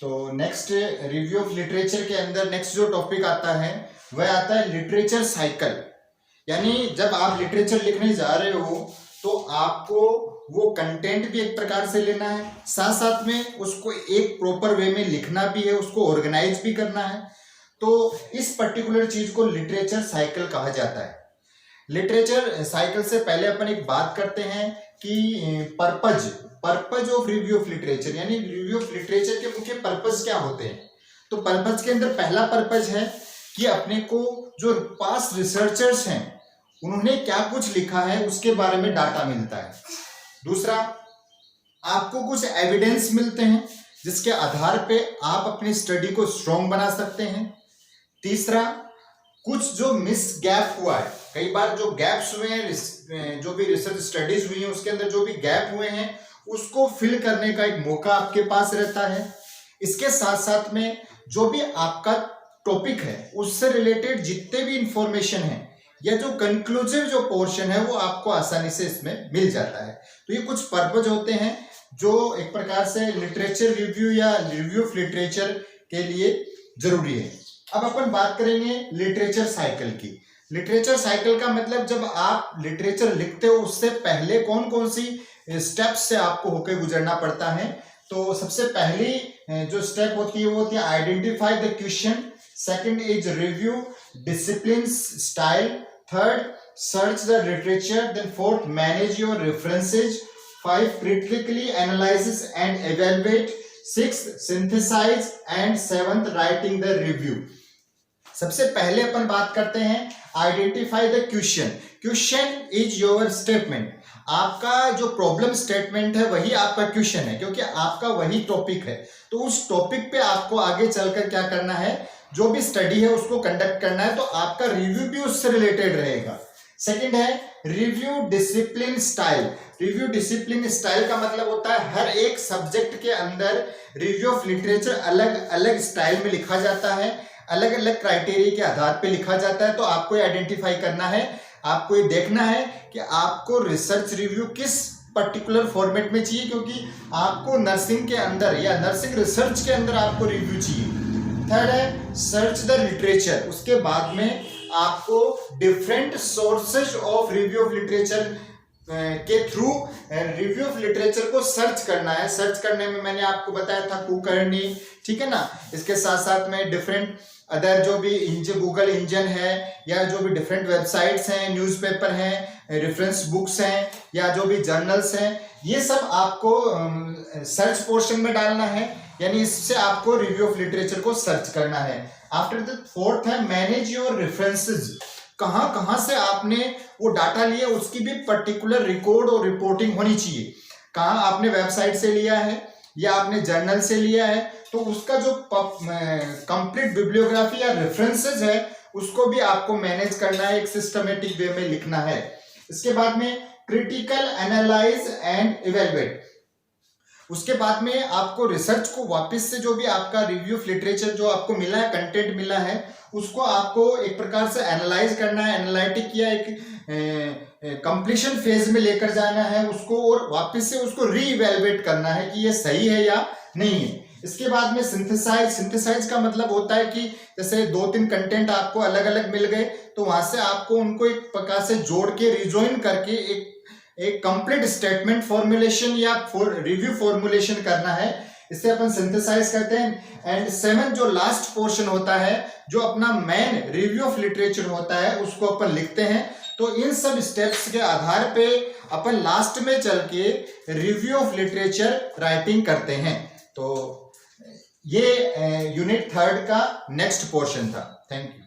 तो next review of literature के अंदर नेक्स्ट जो टॉपिक आता है वह आता है लिटरेचर साइकिल। यानी जब आप लिटरेचर लिखने जा रहे हो तो आपको वो कंटेंट भी एक प्रकार से लेना है, साथ साथ में उसको एक प्रॉपर वे में लिखना भी है, उसको ऑर्गेनाइज भी करना है। तो इस पर्टिकुलर चीज को लिटरेचर साइकिल कहा जाता है। लिटरेचर साइकिल से पहले अपन एक बात करते हैं कि purpose of review of literature, यानी रिव्यू ऑफ लिटरेचर के मुख्य पर्पज क्या होते हैं। तो पर्पज के अंदर पहला पर्पज है कि अपने को जो पास्ट रिसर्चर्स हैं उन्होंने क्या कुछ लिखा है उसके बारे में डाटा मिलता है। दूसरा, आपको कुछ एविडेंस मिलते हैं जिसके आधार पे आप अपनी स्टडी को स्ट्रॉन्ग बना सकते हैं। तीसरा, कुछ जो मिस गैप हुआ है, कई बार जो गैप्स हुए हैं, जो भी रिसर्च स्टडीज हुई हैं उसके अंदर जो भी गैप हुए हैं उसको फिल करने का एक मौका आपके पास रहता है। इसके साथ साथ में जो भी आपका टॉपिक है उससे रिलेटेड जितने भी इंफॉर्मेशन है या जो कंक्लूसिव जो पोर्शन है वो आपको आसानी से इसमें मिल जाता है। तो ये कुछ पर्पज होते हैं जो एक प्रकार से लिटरेचर रिव्यू या रिव्यू ऑफ लिटरेचर के लिए जरूरी है। अब अपन बात करेंगे लिटरेचर साइकिल की। लिटरेचर साइकिल का मतलब जब आप लिटरेचर लिखते हो उससे पहले कौन कौन सी स्टेप्स से आपको होकर गुजरना पड़ता है। तो सबसे पहली जो स्टेप होती है वो होती है identify the question, second is review discipline style, third search the literature, then fourth manage your references, five critically analysis and evaluate, sixth synthesize and seventh writing the review. सबसे पहले अपन बात करते हैं identify the question. Question is your statement. आपका जो problem statement है वही आपका क्वेश्चन है, क्योंकि आपका वही टॉपिक है। तो उस टॉपिक पे आपको आगे चलकर क्या करना है, जो भी स्टडी है उसको कंडक्ट करना है, तो आपका रिव्यू भी उससे रिलेटेड रहेगा। सेकंड है review discipline style. Review discipline style का मतलब होता है हर एक सब्जेक्ट के अंदर रिव्यू ऑफ लिटरेचर अलग अलग स्टाइल में लिखा जाता है, अलग अलग क्राइटेरिया के आधार पे लिखा जाता है। तो आपको ये आइडेंटिफाई करना है, आपको ये देखना है कि आपको रिसर्च रिव्यू किस पर्टिकुलर फॉर्मेट में चाहिए, क्योंकि आपको नर्सिंग के अंदर या नर्सिंग रिसर्च के अंदर आपको रिव्यू चाहिए। थर्ड है सर्च द लिटरेचर। उसके बाद में आपको different sources of review of literature के थ्रू रिव्यू ऑफ लिटरेचर को सर्च करना है। सर्च करने में मैंने आपको बताया था कुकर्नी, ठीक है ना। इसके साथ साथ में डिफरेंट अदर जो भी गूगल इंजन है या जो भी डिफरेंट वेबसाइट्स हैं, न्यूज़पेपर हैं, रेफरेंस बुक्स हैं या जो भी जर्नल्स हैं, ये सब आपको सर्च पोर्शन में डालना है, यानी इससे आपको रिव्यू ऑफ लिटरेचर को सर्च करना है। आफ्टर द फोर्थ है मैनेज योर रेफरेंसेस। कहाँ कहाँ से आपने वो डाटा लिया उसकी भी पर्टिकुलर रिकॉर्ड और रिपोर्टिंग होनी चाहिए। कहाँ आपने वेबसाइट से लिया है या आपने जर्नल से लिया है, तो उसका जो कंप्लीट बिब्लियोग्राफी या रेफरेंसेस है उसको भी आपको मैनेज करना है, एक सिस्टमेटिक वे में लिखना है। इसके बाद में क्रिटिकल एनालाइज एंड इवेलुएट। उसके बाद में आपको रिसर्च को वापस से जो भी आपका रिव्यू ऑफ लिटरेचर जो आपको मिला है, कंटेंट मिला है, उसको आपको एक प्रकार से एनालाइज करना है, एनालिटिक या एक कंप्लीशन फेज में लेकर जाना है उसको, और वापस से उसको रीइवैल्यूएट करना है कि ये सही है या नहीं है। इसके बाद में सिंथेसाइज। सिंथेसाइज का मतलब होता है कि जैसे 2-3 कंटेंट आपको अलग अलग मिल गए, तो वहां से आपको उनको एक प्रकार से जोड़ के रिजॉइन करके एक कंप्लीट स्टेटमेंट फॉर्मुलेशन या रिव्यू फॉर्मुलेशन करना है, इससे अपन सिंथेसाइज करते हैं। एंड 7 जो लास्ट पोर्शन होता है, जो अपना मेन रिव्यू ऑफ लिटरेचर होता है, उसको अपन लिखते हैं। तो इन सब स्टेप्स के आधार पे अपन लास्ट में चल के रिव्यू ऑफ लिटरेचर राइटिंग करते हैं। तो ये यूनिट 3 का नेक्स्ट पोर्शन था। Thank you.